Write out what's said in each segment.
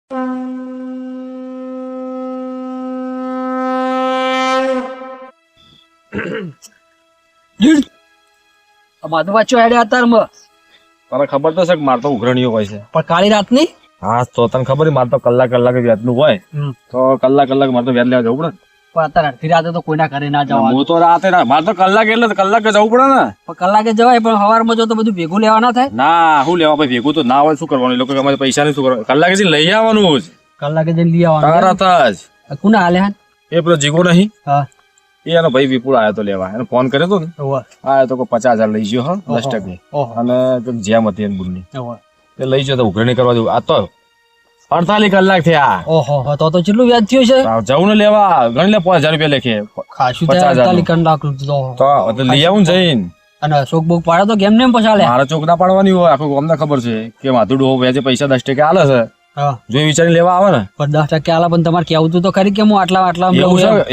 માધુ વાંચો હેડે અત્યારમાં તને ખબર તો છે કે મારે તો ઉઘરણીઓ હોય છે પણ કાળી રાત ની. હા તો તને ખબર મારે તો કલાક વ્યાજ નું હોય તો કલાક મારે તો વ્યાજ લેવા જવું પડે. પણ અત્યારે અડધી રાતે તો કોઈના ઘરે ના જવાનું. હું તો રાતે ના મારે તો કલાક એટલે કલાકે જવું પડે ને. પણ કલાકે જવાય પણ સવારમાં જો તો બધું ભેગું લેવા ના થાય. ના શું લેવા ભાઈ ભેગું તો ના હોય શું કરવાનું? એ લોકો અમારે પૈસા નહીં શું કરવાનું? કલાકે જઈને લઈ આવવાનું જ. કલાકે જઈને લઈ આવવાનું તરત જ. કોના હાલે હા એ પેલો જીગો નહીં હા એનો ભાઈ વિપુલ આવ્યો તો લેવા, એને ફોન કર્યો તો ને આ તો 50,000 લઈ ગયો હા 10%. અને જેમ હતી એની બુનની એ લઈ ગયો તો ઉઘરણી કરવા જવું. આ તો 48 કલાક થયા. ઓહો તો કેટલું વ્યાજ થયું છે? જવું ને લેવા ગણી લે 5,000 રૂપિયા લેખે. ખાસું 48 કલાક તો લઈ આવું ને જઈને. અને શોક બોક પાડે તો કેમ નેમ પછાડે? મારે ચોક ના પાડવાની હોય, આખું ગામને ખબર છે કે માથું ડોહો વ્યાજે પૈસા 10% આલે છે. જો વિચારી લેવા આવે ને પણ 10% આલા પણ તમારે કેવું તો ખરી કે હું આટલા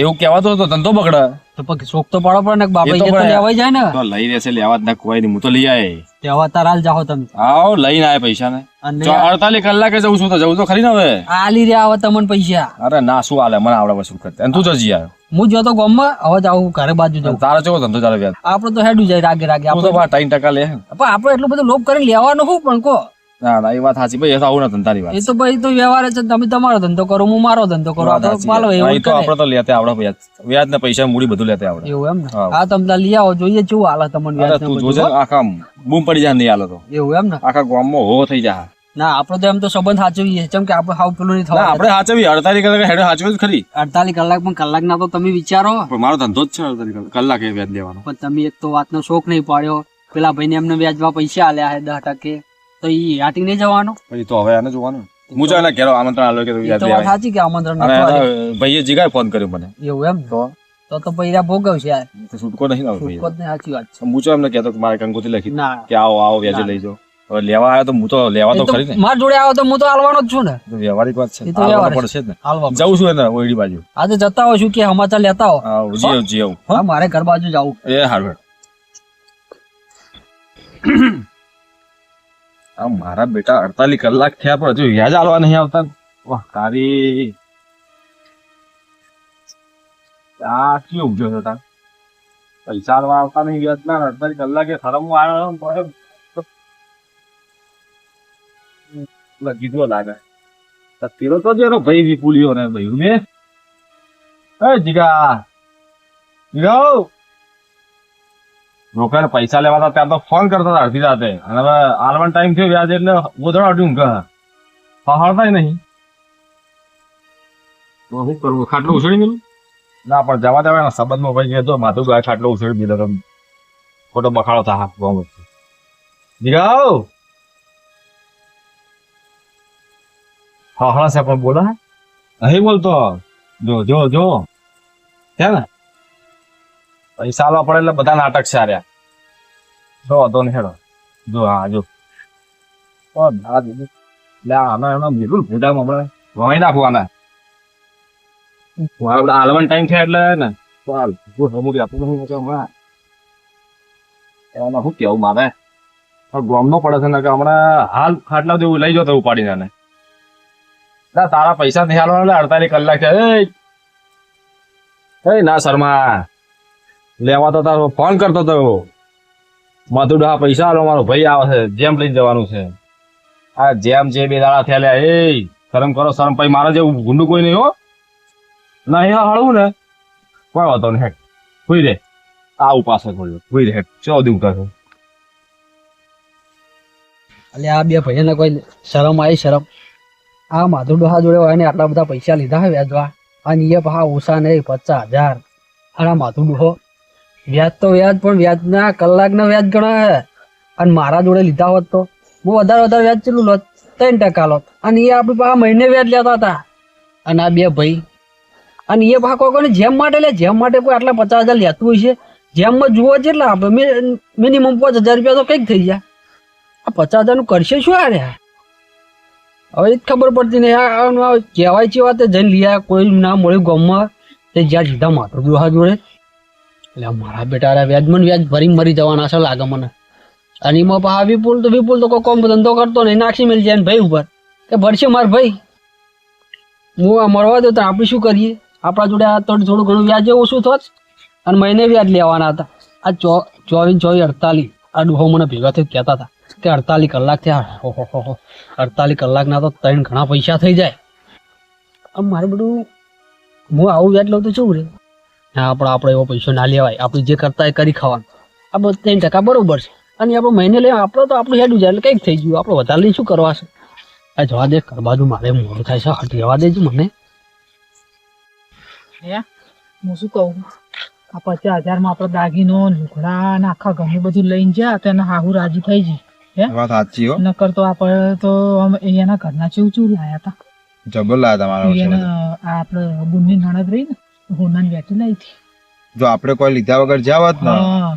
એવું કહેવાતું હતો ધંધો બગડે તો પછી શોક તો પાડો પડે ને બાપા તો લેવાય જાય ને. તો લઈ રહેશે લેવા જ ના કોઈ નહીં, હું તો લઈ આવે તેવા તાર હાલ જાઓ તમે. આવો લઈને આવે પૈસા ને 48 કલાકે જવું છું તો જવું તો ખરી ને હવે. આલી રહ્યા આવે તમને પૈસા. અરે ના શું હાલે મને આવડે વસૂલ કરતા. અને તું જજી આવ્યો હું જો તો ગામમાં હવે જાઉં ઘરે બાજુ જાઉં. તારો ચેવો ધંધો ચાલે વ્યાજ? આપડે તો હેડું જાય રાગે રાગે. આપણે તો 3% લે પણ આપડે એટલું બધું લોભ કરીને લેવાનું શું પણ કો. ના ના એ વાત સાચી ભાઈ. એ તો આવું ના ધંધાની વાત. એ તો ભાઈ તો વ્યવહાર છે, તમે તમારો ધંધો કરો હું મારો ધંધો કરો. આપડે તો લેતે આવડે વ્યાજ ને પૈસા મૂડી બધું લેતે આવડે. એવું એમ ને? હા તમે લઈ આવો જોઈએ કેવું હાલે તમને વ્યાજ. તું જોજે આખા બૂમ પડી જાય નહીં હાલે તો. એવું એમ ને? આખા ગામમાં હો થઈ જાય. ના આપડે તો એમ તો સંબંધ સાચવીએ કેમ કે આપણે હાવ પેલું નહીં થવા. આપણે સાચવી 48 કલાક હેડે સાચવી જ ખરી. 48 કલાક પણ કલાક ના તો તમે વિચારો. પણ મારો ધંધો જ છે 48 કલાકે વ્યાજ લેવાનો. પણ તમે એક તો વાતનો શોખ નહીં પાડ્યો. પેલા ભાઈને એમને વ્યાજમાં પૈસા આલ્યા છે 10%, તો ઈ હાટી નહીં જવાનો. પછી તો હવે આને જોવાનું. હું ચાલે ઘેરો આમંત્રણ આલો કે વ્યાજ તો વાત સાચી કે આમંત્રણ ભાઈએ જીગાએ ફોન કર્યો મને. એવું એમ તો પૈસા ભોગવશે યાર. છૂટકો નહીં આવે ભાઈ. સાચી વાત છે. હું એમને કહેતો કે મારે કંકોત્રી લખી કે આવો વ્યાજે લઈ જાઓ. હવે લેવા આવ્યો તો હું તો લેવા તો ખરી ને. મારા જોડે આવો તો હું તો હાલવાનો જ છું ને. વ્યવહારિક વાત છે. પડશે જ ને. જવું છું એને ઓઈડી બાજુ. આજે જતા હોય શું કે સમાચાર લેતા હો. જીવ હા મારે ઘર બાજુ જવું. એ હારું. આ મારા બેટા 48 કલાક થયા પણ હજુ વ્યાજ આલવા નહીં આવતા. વાહ તારી આ શું ઉગ્યો છે તાર? પૈસા આલવા આવતા નહીં વ્યાજ ના 48 કલાકે શરમ આવ્યો કીધું લાગે. પેલો તો જેનો ભાઈ વિપુલિયો ને ભાઈ મેં જીગા રોકાણ પૈસા લેવા હતા ત્યાં તો ફોન કરતા હતા અડધી રાતે. અને હવે આલવાનો ટાઈમ થયો વ્યાજ એટલે ગોધડો અડ્યું હળતા નહીં. તો શું કરવું? ખાટલો ઉછળી ગયેલું ના પણ જવા દેવાના સંબંધમાં ભાઈ કહેતો માથું ગાય ખાટલો ઉછળી દીધો. તમે ખોટો બખાડો થા જીગાઓ હા છે પણ બોલો નહીં બોલતો. જો છે ને પૈસા આલવા પડે એટલે બધા નાટક છે આર્યા. જો હતો ને હેડો જો હા જો આનો બિલકુલ ભૂડામાં હમણાં વવાઈ નાખવાના. આલવાનો ટાઈમ છે એટલે ને ચાલ આપું હમણાં એમાં શું કેવું મારે ગોમનો પડે છે ને કે હમણાં હાલ ખાટલા જેવું લઈ જતો ઉપાડીને. તારા પૈસા નહીં હાલવાના 48 કલાક છે. ના શર્મા લેવા તો તારો ફોન કરતો હતો. માથું ડોહા પૈસા હાલો મારો ભાઈ આવે છે જેમ લઈ જવાનું છે. આ જેમ જે 2 દાડા થયા એ શરમ કરો શરમ. પછી મારા જેવું ગુંડું કોઈ નહીં હો. નહીં હળવું ને કોઈ વાતો નહીં. હેઠ હુઈ રે આવું પાસે હુઈ રે હેઠ ચો દી ઉઠા છો. એટલે આ બે ભાઈને કોઈ શરમ આવી શરમ. આ માધુ ડોહા જોડે હોય ને આટલા બધા પૈસા લીધા હોય વ્યાજવા. અને એ પા ઓછા નહીં 50,000. અરે માધુ ડોહો વ્યાજ તો વ્યાજ પણ વ્યાજના કલાકના વ્યાજ ગણા હે. અને મારા જોડે લીધા હોત તો હું વધારે વ્યાજ ચેટલું લોત 3% લોત. અને એ આપણી પાસે મહિને વ્યાજ લેતા હતા. અને આ બે ભાઈ અને એ પા કોઈ જેમ માટે લે જેમ માટે કોઈ આટલા 50,000 લેતું હોય છે. જેમમાં જુઓ જેટલા આપણે મિનિમમ 5,000 રૂપિયા તો કંઈક થઈ જાય. આ 50,000 નું કરશે શું આ રહ્યા? હવે એ જ ખબર પડતી નહીં. કહેવાય છે વાત જઈને લઈ કોઈ ના મળ્યું ગામમાં તે જ્યાં સીધા માથું ડોહા જોડે. એટલે મારા બેટા વ્યાજ ભરી મરી જવાના છે લાગે મને. અને એમાં વિપુલ તો કોઈ કોમ ધંધો કરતો નહીં નાખી મેળ જાય ભાઈ ઉપર કે ભરશે માર ભાઈ. હું મળવા દો તો આપણે શું કરીએ? આપણા જોડે આ થોડું ઘણું વ્યાજ ઓછું થોત અને મહિને વ્યાજ લેવાના હતા. આ 24 આ ડોહો મને ભેગા થઈ કહેતા હતા કે 48 કલાક થયા. ઓહો 48 કલાકના તો 3 ઘણા પૈસા થઈ જાય. આમ મારે બધું હું આવું વ્યાજ લઉં તો શું રે? હા, આપણે એવો પૈસો ના લેવાય. આપણે જે કરતા એ કરી ખાવાનું. આ 3% બરોબર છે. અને આપણે મહિને લઈએ આપણે તો આપણું હેડું જાય એટલે કંઈક થઈ ગયું. આપણે વધારે લઈને શું કરવા છે? આ જવા દે, કર બાજુ મારે મોડું થાય છે. હટ રહેવા દેજો મને. હું શું કહું, આ 50,000 માં આપડે દાગીનો લુગડા ને આખા ઘણી બધું લઈને ગયા તેને હાહુ રાજી થઈ ગઈ. વાત સાચી હો. નકર તો આપણે તો એના ઘરના ચેવું લાયા હતા. જબર લાયા તમારા એને આ આપડે બુનની નણદ રહી ને હોનાની વેટી લાવી હતી. જો આપણે કોઈ લીધા વગર જાવત ને હા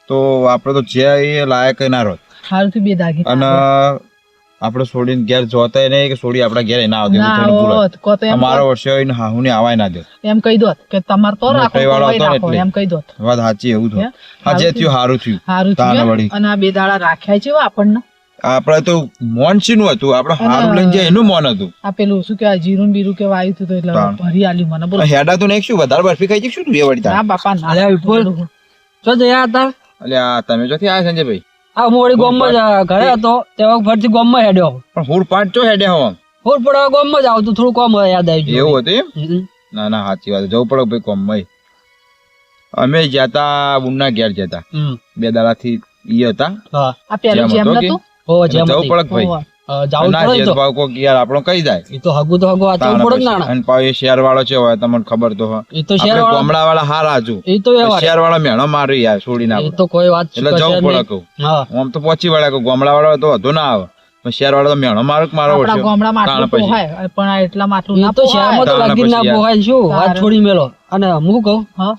તો આપણે તો જે એ લાયક ના રોત. સારું થી 2 દાગીના અને આપણે છોડીને ઘેર જોતા નહીં કે છોડી આપણા ઘેર ના આવતી. ના આવત. કો તો એમ અમારો વર્ષે હોય ને હાહુ ને આવાય ના દે. એમ કહી દોત કે તમાર તો રાખો મોટાઈ વાળો હતો ને રાખો, એટલે. એમ કહી દોત. વાત સાચી એવું થયું. હા, જે થયું સારું થયું. સારું તાને થયું વળી. અને આ 2 દાડા રાખ્યા છે આપણને. આપણે તો મોન શીનું હતું, આપણે હારું લઈને જાય એનું મોન હતું. આ પેલું શું કેવાય જીરું બીરું કે વાયુ હતું તો એટલે તાણ. ભરી આલ્યું મને બોલો. હેડા તો નહીં શું વધારે બરફી ખાઈ જઈશું તું એ વળી તાર. ના બાપા ના. અલ્યા વિપુલ, શું જયા હતા? અલ્યા તમે જોથી આયા સંજયભાઈ? આ હું વળી ગામમાં જ ઘરે હતો તે વખત ફરતી ગામમાં હેડ્યો. પણ હુડ પાંચ ચો હેડ્યા હો આમ. ફૂટ પડવા ગામમાં જ આવતું થોડું કામ યાદ આવી ગયું. એવું હતું એમ? હમ. ના ના સાચી વાત. જવું પડે ભાઈ કોમમાં. અમે જતા બુનના ઘેર જતા હમ. 2 દાડાથી ઈ હતા. હા. આ પેલું જેમ જેમ હતો કે? નતું હો જેમ જવું હતી. પડે કે ભાઈ. હોવે. જાવું ના પડે ને તો. જેદભાવ કોક યાર આપણો કઈ જાય. એ તો હગું આ તાણે ચાલવું પડે પછી. ને નાણા. અને પાછો એ શહેર વાળો છે હોય તમને ખબર તો હોય. એ તો શહેર આપણે વાળા ગામડા વાળા હારા હજુ. એ તો એવા શહેર વાળા મેણો માર્યો યાર છોડીને એ આપણે. તો કોઈ વાત એટલે કશે જવું પડે નહીં. કહું. હા. આમ તો પહોંચી વળ્યા કહું. ગામડા વાળો તો વધુ ના આવે પણ શહેર વાળો તો મેણો મારો કે મારો આપણા વર્ષે. ગામડામાં તાણે આટલું પછી. પોહાય પણ આ એટલા માટલું એ ના તો પોહાય. શહેરમાં તો તાણે લગીન ના પછી યાર. પોહાય શું વાત તારે. છોડી મેલો. અને હું કહું હા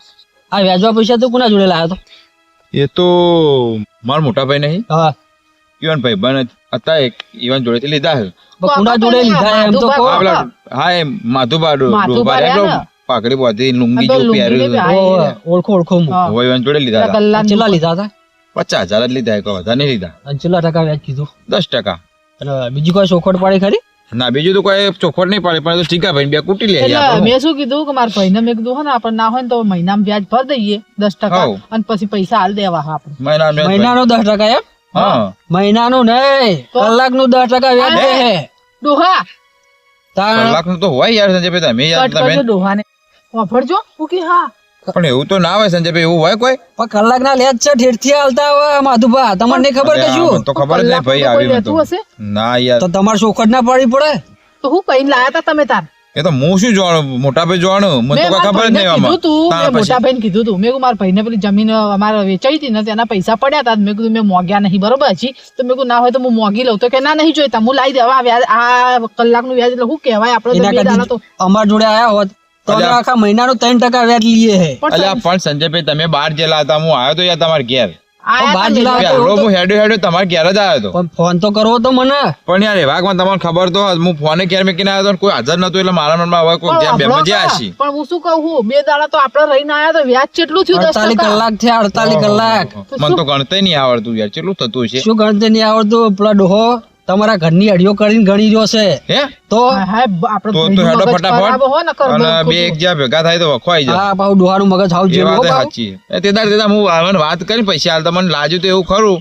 આ વ્યાજવા પૈસા તો કોના જોડે લાવ્યો તો? એ તો મારા મોટા ભાઈ નહીં હા. ઈવન ભાઈ બન હતા એક ઈવન જોડેથી લીધા છે. પણ કોના જોડે લીધા એમ તો કહો. હા, પેલા હા એ માધુબા માધુબા રહ્યા ને. પાકડી બોધી લુંગી આ તો જો લુંગી પહેર્યું ને ઓહો, ઓળખો હું. હા. હોય ઈવન જોડે લીધા હતા. ગલ્લા કેટલા લીધા હતા? 50,000 જ લીધા કોઈ વધારે નહીં લીધા. અને કેટલા ટકા વ્યાજ કીધું? 10%. અને બીજી કોઈ ચોખવટ પાડી ખરી? ના બીજું તો કોઈ ચોખવટ નહીં પડે પણ એ તો ટીકા ભાઈ 2 કુટી લે એટલે મેં શું કીધું કે મારા ભાઈને મેં કીધું હો ને આપણે ના હોય ને તો મહિનામાં વ્યાજ ભર દઈએ 10% હાઉ. અને પછી પૈસા હાલ દેવા હા આપણે. મહિનાનો 10% એમ? હા મહિનાનું નહીં, તો? કલાકનું 10% વ્યાજ દે હે. ડોહા તાણ કલાકનું તો હોય યાર સંજયભાઈ તમે યાર કટ તમે કરજો ડોહાને વાપરજો હું કે હા પણ એવું તો ના હોય સંજયભાઈ એવું હોય કોઈ પણ કલાકના લેજ છે ઠેઠથી હાલતા હોય માધુભા. તમને નહીં ખબર કે અલ્યા, શું? મને તો ખબર જ નહીં ભાઈ કલાકનું કોઈ આવી લેતું તો હશે ના યાર તો તમારે ચોખવટ ના પાડવી પડે. તો હું કઈ લાયા તા તમે તાર એ તો હું શું જોવાનું મોટા ભાઈ જોવાનું મને તો મેં કોઈ મારા ખબર જ ભાઈને નહીં આમાં. કીધું તું, મેં મોટા ભાઈને કીધું તું મેં કીધું મારા ભાઈને પેલી જમીન અમારે વેચાઈ હતી ને તેના પૈસા પડ્યા હતા મેં કીધું મેં મોંઘ્યા નહીં બરોબર હજી તો મેં કીધું ના હોય તો હું મોંઘી લઉં તો કે ના નહીં જોઈતા હું લાવી દેવા આ કલાકનું વ્યાજ એટલે શું કહેવાય આપણે તો એના બે દાડા તો કરતી અમાર જોડે આયા હોત તો અમે અલ્યા. આખા મહિનાનું 3% વ્યાજ લઈએ હે. પણ અલ્યા પણ સંજયભાઈ તમે બહાર ગયેલા હતા હું આવ્યો તો યાર તમારા ઘેર આયા બહાર તા જિલ્લા મેં. તો- પહેલો હું હેડ્યો તમારા ઘેર જ આવ્યો હતો પણ ફોન તો કરવો તો મને. પણ યાર એવાકમાં તમને ખબર તો હોય, હું ફોને ઘેર મૂકીને આવ્યો તો કોઈ હાજર નતું એટલે મારા મનમાં હવે કોઈ પણ જ્યાં વાપરો બેમાં જ્યાં ખરા. હશી. પણ હું શું કહું હું 2 દાડા તો આપણે રહીને આયા તો વ્યાજ કેટલું થયું 48 10%? કલાક થયા, 48 કલાક. મને તો ગણતરી નહીં આવડતું યાર કેટલું થતું છે શું ગણતરી નહીં આવડતું? પેલા ડોહો તમારા ઘરની અડીઓ કરીને ગણી રહ્યો છે હે તો હા, હા, આપણે તો ભાઈનું હેડો મગજ ફટાફટ ખરાબ હોય ને કર અને બહુ બે એક ખોટું. જ્યાં ભેગા થાય તો વખવાઈ જાય હા પાછું ડોહાનું મગજ હાવ એ જેવું વાત હો બાપુ. સાચી તે દાડ હું આવવાની વાત કરી પૈસા હાલતા મને લાગ્યું તો એવું ખરું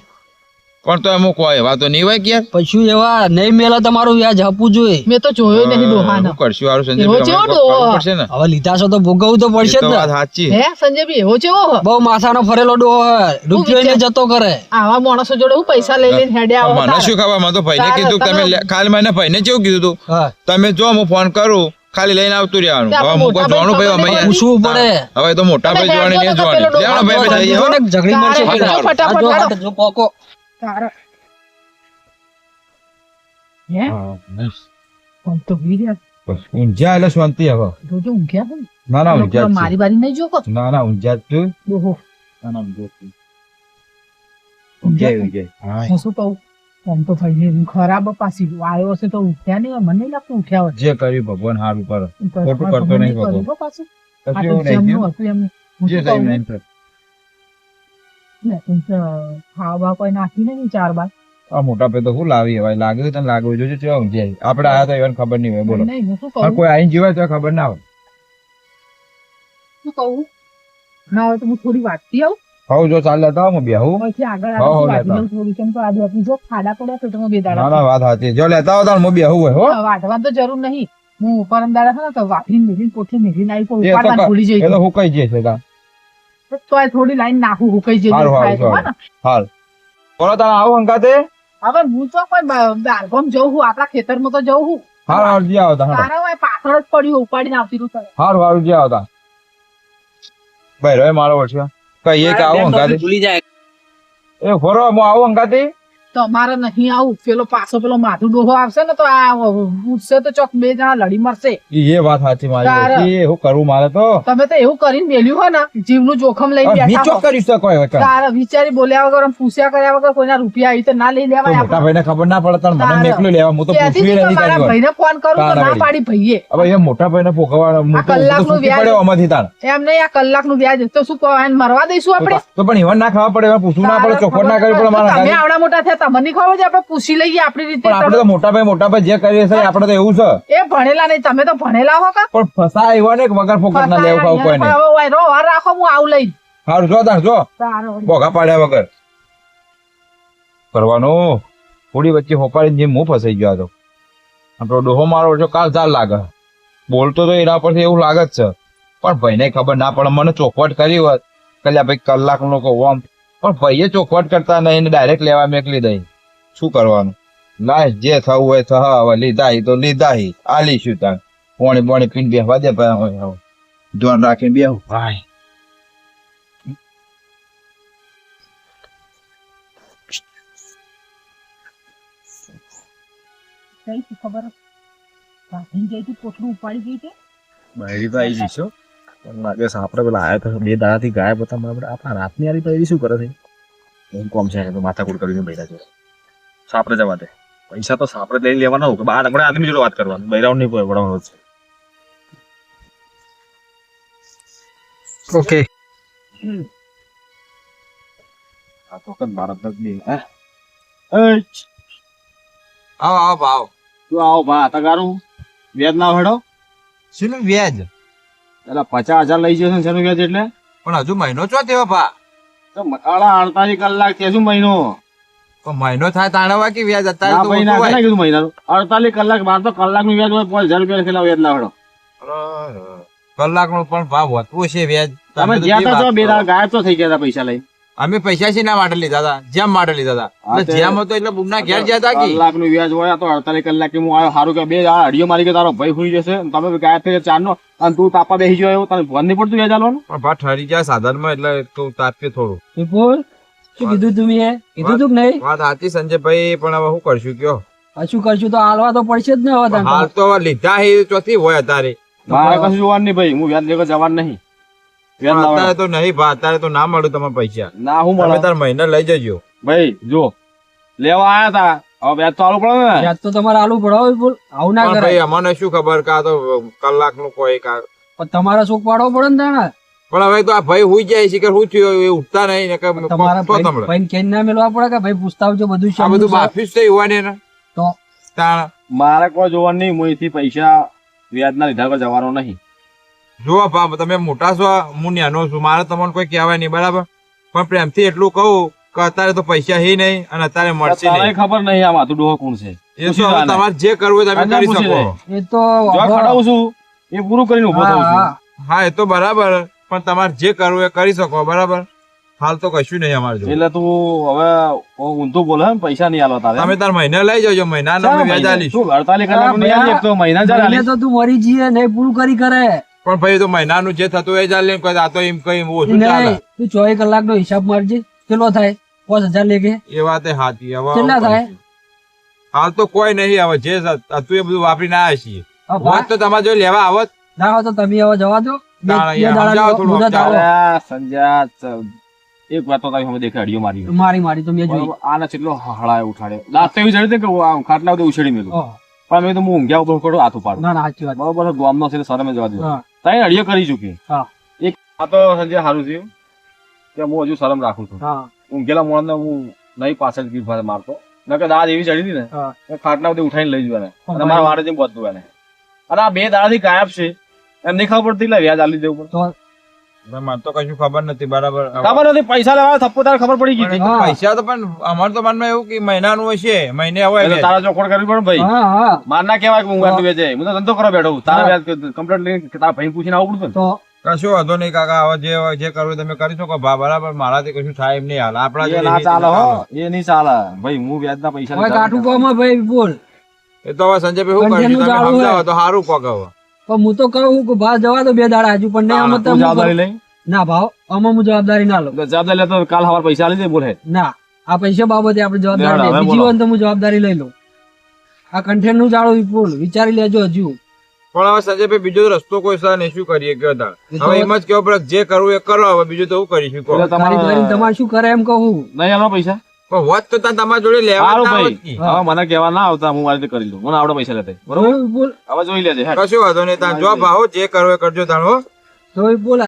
પણ તો અમુક કોઈ વાત તો નહીં હોય કે યાર પછી એવા નહીં મેલે તમારું વ્યાજ આપવું જોઈએ. મેં તો જોયો નહીં ડોહાને શું કરશું હારું એવો સંજયભાઈ ચેવો અમારે ડોહો? કરવું પડશે ને હવે લીધા છો તો ભોગવવું તો એ પડશે તો જ વાત ને. સાચી હે સંજયભાઈ એવો ચેવો હ? બહુ માથાનો ફરેલો ડોહો હે. રૂપિયો એને જતો કરે. આવા માણસો જોડે હું પૈસા લઈ લઈને હેડ્યા આવો મને તારે. શું ખબર મને તો ભાઈને તારે કીધું કે તમે તમે- ખાલી મને ભાઈને કેવું કીધું તું હા તમે જો હું ફોન કરું ખાલી લઈને આવતું રહેવાનું તે આપણે હવે હું કોઈ મોટા જોવાનું ભાઈ ભાઈ અમે પૂછવું પડે. હવે તો મોટા ભાઈ તમે જોવાની નહીં હેડજો તો જોવાની પેલો લેવાનો ભાઈ ડોહો ભાઈ જઈએ હો. ઝઘડી મળશે તારે પેલા. હેડજો ફટાફટ આ જો, હેડો. આ જો પોકો. તારે. હે ફોન તો વીર્યા ઊંઝા એટલે શાંતિ હવે જોજો ઊંઘ્યા છે ને. ના ના પેલો ઊંઝા જ મારી બારી નહીં જોકો છે. ના ના ઊંઝા જ છું. ઓહો ના ના ઊંઝા જ છું. ઊંઘ્યા. હા. હું શું કહું ફોન તો ભાઈને ઊંઘ ખરાબ પાછી આવ્યો હશે તો ઉઠ્યા નહીં મને નહીં લાગતું ઉઠ્યા હોય જે કર્યું ભગવાન હારું કરે તો ખોટું કરતો નહીં કર્યું ભગવાન. હો પાછું. કશું આ તો એવું નહીં જેમનું થયું. હતું એમ હું જે શું થયું કહું? નહીં થયું. ને, ખાવા કોઈ નાખી નહીં 4 બાર આ મોટા પે તો શું લાવી હવે લાગ્યું તને લાગ્યું જોજો ચેવા ઊંઘી આપણે આયા તો એને ખબર નહીં હોય બોલો નહીં, હું શું હા, કહું કોઈ આઈને જીવાય તો ખબર ના હોય શું કહું ના હોય તો હું થોડી વાંચતી આવું હવ જો ચાલ લેતા હું બેહું પછી આગળ હો, હો, વાંચી લેતા. લઉં થોડી કેમ તો આજે આપણી જો ખાડા પડ્યા છે તો હું બે ના દાડા ના વાત સાચી જો લેતા આવો તાણ હું બેહું હોય હો વાંચવાની તો જરૂર નહીં હું પરમ દાડા છે ને તો વાપરીને મેલીને પોઠી મેલીને આવી તો એ તો ઉપાડવાનું ભૂલી એ જઈશ તો હું કઈ જઈશ તાણ તો આ થોડી લાઈન નાખું હુકાઈ જઈ હારું, થાય તો, હારું, હો ને? હાલ બોલો તાણ આવું અંકાતે હવે હું તો કોઈ બારગામ જઉં હું આપણા ખેતરમાં તો જઉં હું હાર હાર જી આવતા હાર તારા હોય પાછળ જ પડ્યું ઉપાડીને આવતી રહું તને. હારું હારું જી આવતા ભાઈ રે મારો વર્ષ કહીએ કે આવું અંકાતે ભૂલી જાય એ ફરો હું આવું અંકાતે તો અમારે નહીં આવું પેલો પાછો પેલો માથું ડોહો આવશે ને તો આ ઉઠશે તો ચોક બે જણા લડી મરશે એ વાત સાચી મારી તારે. વર્ષી, હું કરું મારે તો તમે તો એવું કરીને મેલ્યું હોય ને જીવનું જોખમ લઈને બેઠા નીચો હો. કરી શકો હવે કાંઈ. તારે વિચારી બોલ્યા વગર આમ પૂછ્યા કર્યા વગર કોઈના રૂપિયા આવી તો ના લઈ તો લેવાય મોટા આપણે. ભાઈને ખબર ના પડે તાણ મને તારે. મેકલું લેવા હું તો ત્યાંથી પૂછવી તો નથી મારા તારી વાત. ભાઈને ફોન કરું તો તારે ના વળી. પાડી ભાઈએ હવે એ મોટા ભાઈને પોકવાના હું તો કલાકનું છૂટી વ્યાજ. પડ્યો આમાંથી તાણ એમ નહીં આ કલાકનું વ્યાજ તો શું કહો એને મરવા દઈશું આપણે તો પણ ઈવન ના ખાવા પડે એમાં પૂછવું ના પડે ચોખવટ ના કરવી પડે મારા તમે ઘરે. આવડા મોટા થયા તમને નહીં ખબર છે આપણે પૂછી લઈએ આપણી રીતે પણ આપણે તો મોટા ભાઈ જે કરીએ છે આપણે તો એવું છે એ ભણેલા નહીં તમે તો ભણેલા હો કા પણ ફસા એવા ને કે વગર ફોકટ ના લેવું ખાવું કોઈ નહીં હવે વાયરો વાર રાખો હું આવું લઈ સારું જો તાણ જો ભોગા પાડ્યા વગર કરવાનું થોડી વચ્ચે હોપાડી જેમ હું ફસાઈ ગયો હતો આપણો ડોહો મારો જો કાલ ચાલ લાગે બોલતો તો એના પરથી એવું લાગે જ છે પણ ભાઈને ખબર ના પડે મને ચોખવટ કરી હોત કલ્યા ભાઈ કલાક નો કહું આમ પણ ભાઈએ ચોખવટ કરતા નહીં એને ડાયરેક્ટ લેવા મેકલી દઈ શું કરવાનું લાય જે થવું હોય થા હવે લીધા હી તો લીધા હી આલીશું તાર પોણી પોણી પીને બેસવા દે ભાઈ હવે ધ્યાન રાખીને બેહું ભાઈ ખબર ભાભીને જઈ હતી પોટલું ઉપાડી ગઈ છે બહેરી તો આવી જઈશો પણ લાગે છે આપણે પેલા આયા તો બે દાડાથી ગાયબ હતા આપણે આપણા રાતની આરી તો એવી શું કરે છે એમ કોમ છે તો માથાકૂટ કરીને બૈરા જોડે સાપરે જવા દે પૈસા તો સાપરે લઈ લેવાના હોય કે બહાર આપણે આદમી જોડે વાત કરવાનું બૈરાવ નહીં પડવાનું છે ઓકે આ તો કદ ભારત જ નહીં હે આવો આવો ભાવ તું આવો ભા તગારું વ્યાજ ના હેડો શું વ્યાજ પેલા 50,000 લઈ જશે ને શેનું વ્યાજ એટલે પણ હજુ મહિનો ચો થયો ભા તો મકાળા 48 કલાક તે શું મહિનો પણ મહિનો થાય તાણવા કે વ્યાજ ના અત્યારે તો ભાઈ ઓછું ના હોય. કેટલા કીધું મહિનાનું 48 કલાક બાર તો કલાકનું વ્યાજ હોય 5,000 રૂપિયા કેટલા વ્યાજ ના હેડો કલાકનો પણ ભાવ વધતું છે વ્યાજ તમે તો જ્યાં જે તો વાત બે કરો. દાડા ગાયબ તો થઈ ગયા હતા પૈસા લઈ અમે પૈસા શેના માટે લીધા હતા જેમ માટે લીધા હતા હા, એટલે તે- જેમ હતો એટલે બુમના ઘેર ગયા હતા કે કલાકનું વ્યાજ હોય તો 48 કલાક હું આવ્યો સારું કે બે દાડા અડીઓ મારી કે તારો ભાઈ ખુલી જશે અને તમે ગાયબ થઈ ગયા 4 નો અને તું તાપા બેસી ગયો એવું તને ફોન નહીં પડતું વ્યાજ આલવાનું પણ ભા ઠરી જાય સાધનમાં એટલે તો તાપ્યો થોડું વિપુલ શું કીધું તું મેં કીધું તું કે નહીં વાત સાચી સંજયભાઈ પણ હવે શું કરશું કયો શું કરશું તો હાલવા તો પડશે જ ને હવે તને હાલ તો. તો હવે લીધા હે ચોથી હોય અત્યારે મારે કશું જોવાનું નહીં ભાઈ હું વ્યાજ લેવા જવાનું નહીં વ્યાજ પણ ના અત્યારે વાળો. તો નહીં ભા અત્યારે તો ના મળ્યું તમે પૈસા ના હું તમે મળે તાર મહિને લઈ જજો ભાઈ જો લેવા આયા તા હવે વ્યાજ તો આલવું પડે ને યાદ તો તમારે આલુ પડો વિપુલ આવું ના પણ કરાય ભાઈ અમને શું ખબર કે આ તો કલાકનું કોઈ કા પણ તમારે શોખ પાડવો પડે ને તાણે. પણ હવે તો આ ભાઈ હુઈ જાય છે કે શું થયું એ ઉઠતા નહીં ને કે તમારા તો તમને. ભાઈ કેમ ના મેળવા પડે કે ભાઈ પૂછતા આવજો બધું આ બધું શેનું છે. બાફી જ થઈ હોવા ને તો તાણ મારે કોઈ જોવાનું નહીં હું અહીંથી પૈસા વ્યાજ ના લીધા વગર જવાનો નહીં જુઓ બાપ તમે મોટા છો હું નાનો છું મારે તમને કોઈ કહેવાય નહીં બરાબર પણ પ્રેમથી એટલું કહું કે અત્યારે તો પૈસા હે નહીં અને અત્યારે મળશે તારે નહીં ખબર નહીં આ માથું ડોહો કોણ છે એ તો હવે તમારે જે કરવું હોય તમે આને કરી પૂછી શકો લે. એ તો જો ખડાવું છું એ પૂરું કરીને ઉભો થઉં છું હા, હા એ તો બરાબર પણ તમારે જે કરવું એ કરી શકો બરાબર હાલ તો કશું નહીં અમારે જોડે. એટલે તું હવે ઊંધું બોલે ને પૈસા નહીં આલવા તારે તમે તાર મહિને લઈ જજો મહિના ચાલ વ્યાજ મહિને. આલીશ શું 48 કલાક નહીં આલી એક તો મહિના ચાલ એટલે આલી. તો તું મરી જઈએ ને પૂરું કરી કરે પણ ભાઈ તો મહિનાનું જે થતું એ ચાલે ને કોઈ આ તો એમ કઈ ઓછું ચાલે નહીં, તું 24 કલાકનો હિસાબ મારજે કેટલો થાય 5,000 લેકે એ વાત એ સાચી હવે કેટલા થાય? હાલ તો કોઈ નહીં હવે જે હતું એ બધું વાપરીને આવ્યા છીએ હા, વાત તો તમારે જો લેવા આવત ના હોય તો તમે હવે જવા દો બે તાળા બે યાર, દાડાની સમજાવો થોડું, મુદત સમજાવો. આલો. અરે સંજ્યા એક વાત તો તારી સામે દેખાય અડીઓ મારી મારી તો મેં જોઈ બરોબર આને કેટલો હળાય ઉઠાડ્યો દાંત તો એવી જડી હતી કે હું આમ ખાટલા બધે ઉછેડી મેલું ઓહ, પણ મેં તો હું ઊંઘ્યા ઉપર કડો હાથ ઉપાડું ના ના સાચી વાત બરોબર ગોમનો છે એટલે સરમે જવા દો હા, તાઈ અડીઓ કરી ચૂકી હા. એક આ તો સંજય સારું થયું કે હું હજુ શરમ રાખું છું હા ઊંઘેલા મોણને હું નહીં પાછળ ગીર મારતો નકર દાદ એવી ચડી હતી ને હા. કે ખાટલા બધી ઉઠાઈને લઈ જવાના અને મારા વાડે જઈને બોધતું એને અને આ 2 દાડાથી ગાયબ છે એમ નહીં ખબર પડતી એટલે વ્યાજ આલી દેવું પડે તો મને તો કશું ખબર નથી બરાબર ખબર નથી પૈસા લેવા થપ્પો તારે ખબર પડી ગઈ હતી. હા. પૈસા તો પણ અમારે તો મનમાં એવું કે મહિનાનું હશે મહિને હવે એટલે તારા ચોખવટ કરવી પડે ને ભાઈ હા હા માર ના કહેવાય કે હું ગાંડું વેચે હું તો ધંધો કરવા બેઠો છું. તારા વ્યાજ કમ્પ્લેટ લઈને તારા ભાઈ પૂછીને આવવું પડતું તો કશું વાંધો નહીં કાકા હવે જે કરવું તમે કરી શકો બરાબર મારાથી કશું થાય એમ નહીં હાલ આપણા ને એ જોડે ના જે ચાલે હો ચાલે. એ નહીં ચાલે ભાઈ હું વ્યાજના પૈસા હવે લીધા કાઠું નથી. કોમાં ભાઈ બોલ એ તો હવે સંજયભાઈ શું કંઠેનું કરશું તમે જાળું સમજાવો હોય. તો સારું કોક હવે પણ હું તો કહું કે બહાર જવા દો 2 દાડા હજુ પણ નહીં આમાં તો તું હું જવાબદારી લઈ ના ભાવ આમાં હું જવાબદારી ના લઉં તો જવાબદારી લેતો કાલ સવાર પૈસા આલી દે બોલે ના આ પૈસા બાબતે આપણે જવાબદારી હવે લઈએ. બીજી બોલો. વાર તો હું જવાબદારી લઈ લઉં આ કંઠેર નું જાળું વિપુલ વિચારી લેજો હજુ પણ હવે સંજયભાઈ બીજો રસ્તો કોઈ સર નહીં શું કરીએ કયો તાર એ તો હવે એમ જ કેવો પડે જે કરવું એ કરો હવે બીજું તો શું કરીશું કહો એટલે તારી તમારે જોઈને તમારે શું કરે એમ કહું નહીં આલો પૈસા પણ હોત તો તાર તમારા જોડે લેવા જ સારું ના ભાઈ હોત કી. હવે મને કહેવા ના આવતા હું મારી રીતે કરી લઉં મને આવડે પૈસા લેતા બરોબર વિપુલ હવે જોઈ લેજે હેડ. કશું વાંધો નહીં તાર જો ભાવ જે કરવું એ કરજો તાર હો તો વિપુલ